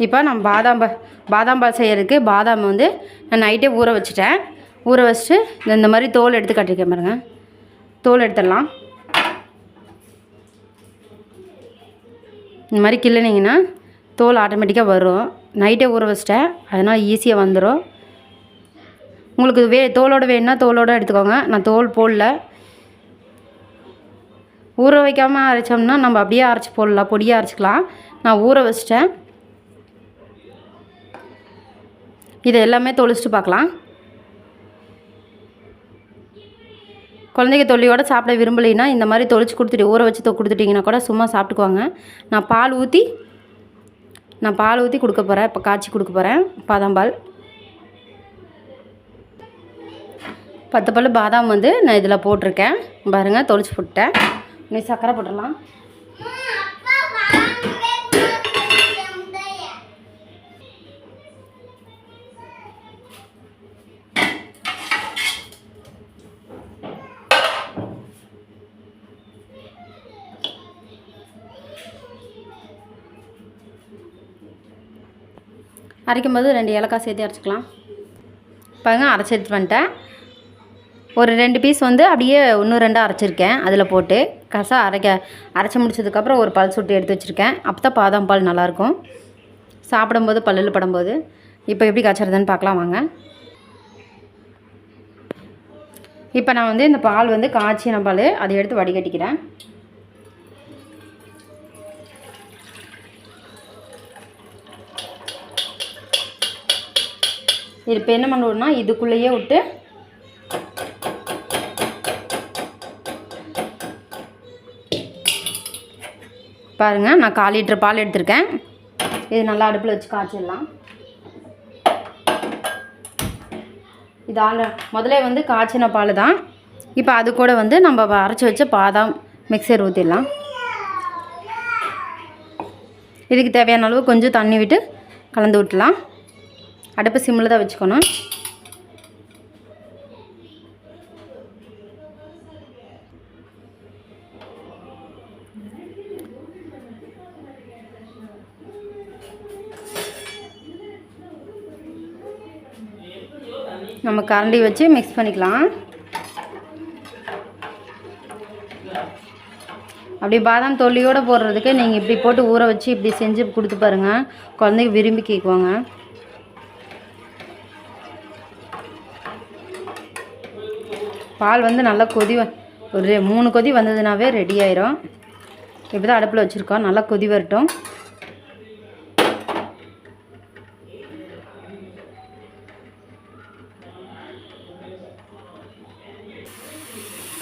இப்போ நம்ம பாதாம் பால் செய்கிறதுக்கு பாதாம் வந்து நான் நைட்டே ஊற வச்சுட்டேன். ஊற வச்சுட்டு இந்த மாதிரி தோல் எடுத்து கட்டிருக்கேன் பாருங்க. தோல் எடுத்துடலாம். இந்த மாதிரி கிள்ளினீங்கன்னா தோல் ஆட்டோமேட்டிக்காக வரும். நைட்டே ஊற வச்சிட்டேன், அதனால் ஈஸியாக வந்துடும். உங்களுக்கு தோலோடு வேணுன்னா தோலோடு எடுத்துக்கோங்க. நான் தோல் போடல. ஊற வைக்காமல் அரைச்சோம்னா நம்ம அப்படியே அரைச்சி போடலாம், பொடியாக அரைச்சிக்கலாம். நான் ஊற வச்சிட்டேன். இதை எல்லாமே தொளிச்சிட்டு பார்க்கலாம். குழந்தைங்க தொல்லியோடு சாப்பிட விரும்பலைன்னா இந்த மாதிரி தொளிச்சு கொடுத்துட்டு ஊற வச்சு கொடுத்துட்டிங்கன்னா கூட சும்மா சாப்பிட்டுக்குவாங்க. நான் பால் ஊற்றி கொடுக்க போகிறேன். இப்போ காய்ச்சி கொடுக்க போகிறேன் பாதாம் பால். 10 பல் பாதாம் வந்து நான் இதில் போட்டிருக்கேன் பாருங்கள். தொளிச்சு போட்டேன். நீ சர்க்கரை போட்டுடலாம். அரைக்கும் போது 2 ஏலக்காய் சேர்த்து அரைச்சிக்கலாம். பாருங்க அரைச்சி எடுத்து வந்துட்டேன். ஒரு 2 பீஸ் வந்து அப்படியே 1-2 அரைச்சிருக்கேன். அதில் போட்டு அரைச்சி முடிச்சதுக்கப்புறம் ஒரு பல் சுட்டு எடுத்து வச்சுருக்கேன். அப்போ தான் பாதாம் பால் நல்லாயிருக்கும் சாப்பிடும்போது, பல்லில் படும்போது. இப்போ எப்படி காய்ச்சறதுன்னு பார்க்கலாம் வாங்க. இப்போ நான் வந்து இந்த பால் வந்து காய்ச்சின பால் அதை எடுத்து வடிகட்டிக்கிறேன். இது இப்போ என்ன பண்ணுவோம்னா இதுக்குள்ளேயே விட்டு பாருங்கள். நான் 1/4 லிட்டர் பால் எடுத்திருக்கேன். இது நல்லா அடுப்பில் வச்சு காய்ச்சிடலாம். இது முதல்ல வந்து காய்ச்சின பால் தான். இப்போ அது கூட வந்து நம்ம அரைச்சி வச்ச பாதாம் மிக்சர் ஊற்றிடலாம். இதுக்கு தேவையான அளவு கொஞ்சம் தண்ணி விட்டு கலந்து விட்டுலாம். அடுப்பு சிம்மில் தான் வச்சுக்கணும். நம்ம கரண்டி வச்சு மிக்ஸ் பண்ணிக்கலாம். அப்படி பாதாம் தொல்லியோடு போடுறதுக்கு நீங்கள் இப்படி போட்டு ஊற வச்சு இப்படி செஞ்சு கொடுத்து பாருங்கள். குழந்தைங்க விரும்பி கேட்குவாங்க. பால் வந்து நல்லா ஒரு 3 கொதி வந்ததுனாவே ரெடி ஆயிரும். இப்போ தான் அடுப்பில் வச்சுருக்கோம். நல்லா கொதி வரட்டும்.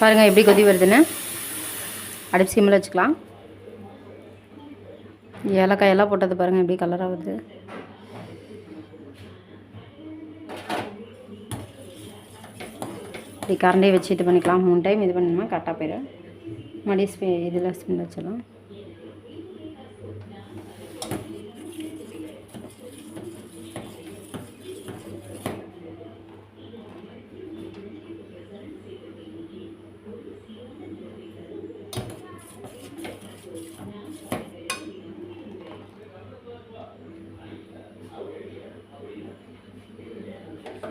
பாருங்கள் எப்படி கொதி வருதுன்னு. அடுப்பு சிம்மில் வச்சுக்கலாம். ஏலக்காயெல்லாம் போட்டது பாருங்கள் எப்படி கலராக வருது. இப்படி கரண்டி வச்சு இது பண்ணிக்கலாம். 3 டைம் இது பண்ணணும்னா கரெக்டாக போயிடும். மறுபடியும் இதில் ஸ்பின் வச்சிடலாம்.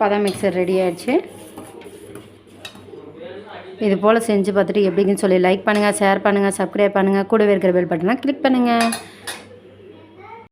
பாதாம் மிக்சர் ரெடி ஆகிடுச்சு. இது போல் செஞ்சு பார்த்துட்டு எப்படின்னு சொல்லி லைக் பண்ணுங்கள், ஷேர் பண்ணுங்கள், சப்ஸ்கிரைப் பண்ணுங்கள். கூடவே இருக்கிற பெல் பட்டனை கிளிக் பண்ணுங்கள்.